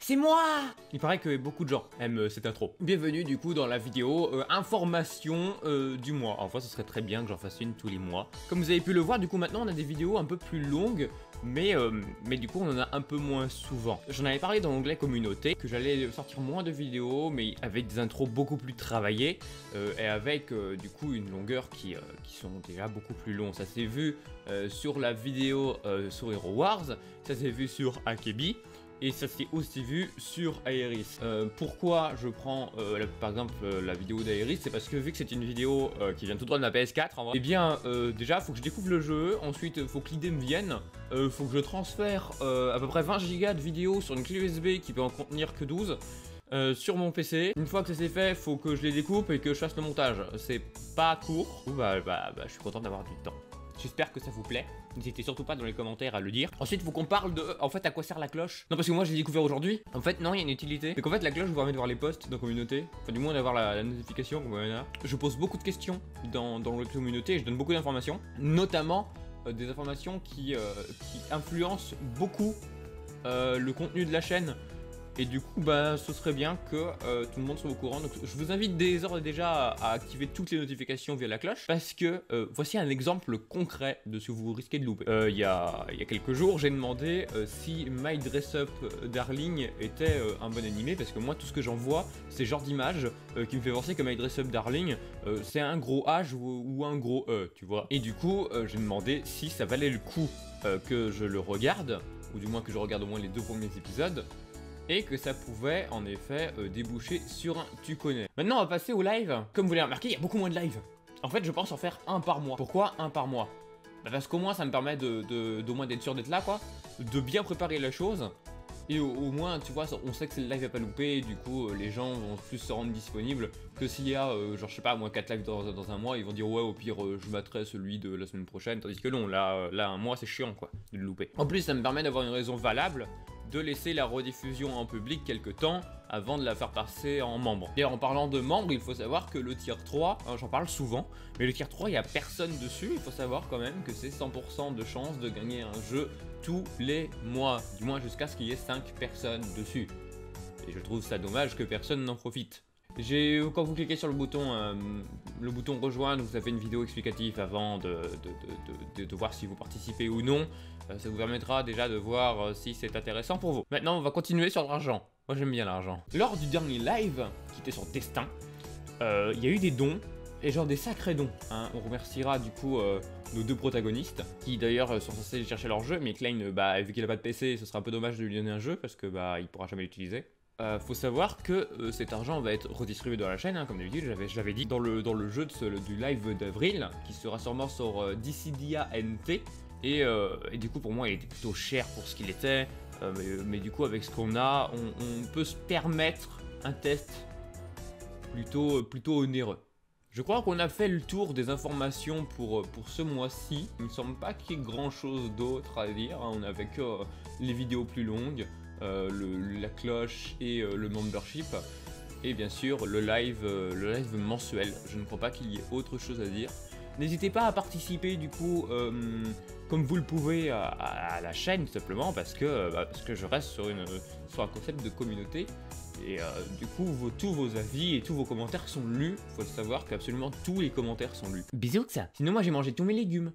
C'est moi! Il paraît que beaucoup de gens aiment cette intro. Bienvenue du coup dans la vidéo information du mois. Enfin, ce serait très bien que j'en fasse une tous les mois. Comme vous avez pu le voir, du coup maintenant on a des vidéos un peu plus longues, mais du coup on en a un peu moins souvent. J'en avais parlé dans l'onglet communauté, que j'allais sortir moins de vidéos, mais avec des intros beaucoup plus travaillées, et avec du coup une longueur qui sont déjà beaucoup plus longues. Ça s'est vu sur la vidéo sur Hero Wars, ça s'est vu sur Akebi, et ça s'est aussi vu sur Aeris. Pourquoi je prends par exemple la vidéo d'Aeris? C'est parce que vu que c'est une vidéo qui vient tout droit de ma PS4 en vrai, eh bien déjà faut que je découvre le jeu, ensuite faut que l'idée me vienne, faut que je transfère à peu près 20 Go de vidéos sur une clé USB qui peut en contenir que 12 sur mon PC. Une fois que ça c'est fait, faut que je les découpe et que je fasse le montage. C'est pas court. Je suis content d'avoir du temps. J'espère que ça vous plaît. N'hésitez surtout pas dans les commentaires à le dire. Ensuite, faut qu'on parle de, en fait, à quoi sert la cloche. Non, parce que moi, j'ai découvert aujourd'hui. En fait, non, il y a une utilité. C'est qu'en fait, la cloche vous permet de voir les posts dans la communauté. Enfin, du moins, d'avoir la notification, comme il y en a. Je pose beaucoup de questions dans la communauté et je donne beaucoup d'informations. Notamment, des informations qui influencent beaucoup le contenu de la chaîne. Et du coup, ce serait bien que tout le monde soit au courant. Donc, je vous invite déjà à activer toutes les notifications via la cloche. Parce que voici un exemple concret de ce que vous risquez de louper. Il y a quelques jours, j'ai demandé si My Dress Up Darling était un bon animé. Parce que moi, tout ce que j'en vois, c'est ce genre d'image qui me fait penser que My Dress Up Darling, c'est un gros H ou un gros E, tu vois. Et du coup, j'ai demandé si ça valait le coup que je le regarde. Ou du moins que je regarde au moins les 2 premiers épisodes. Et que ça pouvait en effet déboucher sur un tu connais. Maintenant on va passer au live. Comme vous l'avez remarqué, il y a beaucoup moins de live. En fait je pense en faire un par mois. Pourquoi un par mois? Parce qu'au moins ça me permet d'au moins d'être sûr d'être là quoi. De bien préparer la chose. Et au moins tu vois, on sait que c'est le live à pas louper. Du coup les gens vont plus se rendre disponibles que s'il y a genre je sais pas moi 4 lives dans un mois. Ils vont dire ouais au pire je mettrai celui de la semaine prochaine. Tandis que non là un mois c'est chiant quoi de le louper. En plus ça me permet d'avoir une raison valable de laisser la rediffusion en public quelques temps avant de la faire passer en membre. D'ailleurs en parlant de membres, il faut savoir que le tier 3, j'en parle souvent, mais le tier 3 il n'y a personne dessus. Il faut savoir quand même que c'est 100% de chance de gagner un jeu tous les mois, du moins jusqu'à ce qu'il y ait 5 personnes dessus. Et je trouve ça dommage que personne n'en profite. Quand vous cliquez sur le bouton rejoindre, vous avez une vidéo explicative avant de voir si vous participez ou non. Ça vous permettra déjà de voir si c'est intéressant pour vous. Maintenant, on va continuer sur l'argent. Moi, j'aime bien l'argent. Lors du dernier live, qui était sur Destin, il y a eu des dons, et genre des sacrés dons. Hein. On remerciera du coup nos 2 protagonistes, qui d'ailleurs sont censés chercher leur jeu, mais Klein, vu qu'il a pas de PC, ce sera un peu dommage de lui donner un jeu, parce que il pourra jamais l'utiliser. Faut savoir que cet argent va être redistribué dans la chaîne, hein, comme d'habitude, je l'avais dit, dans le jeu du live d'avril, qui sera sûrement sur Dissidia NT, et du coup pour moi il était plutôt cher pour ce qu'il était, mais du coup avec ce qu'on a, on peut se permettre un test plutôt onéreux. Je crois qu'on a fait le tour des informations pour ce mois-ci. Il me semble pas qu'il y ait grand chose d'autre à dire, hein. On avait que les vidéos plus longues, la cloche et le membership, et bien sûr le live mensuel. Je ne crois pas qu'il y ait autre chose à dire. N'hésitez pas à participer du coup comme vous le pouvez à la chaîne tout simplement, parce que je reste sur un concept de communauté. Et du coup, tous vos avis et tous vos commentaires sont lus. Faut savoir qu'absolument tous les commentaires sont lus. Bisous que ça. Sinon moi j'ai mangé tous mes légumes.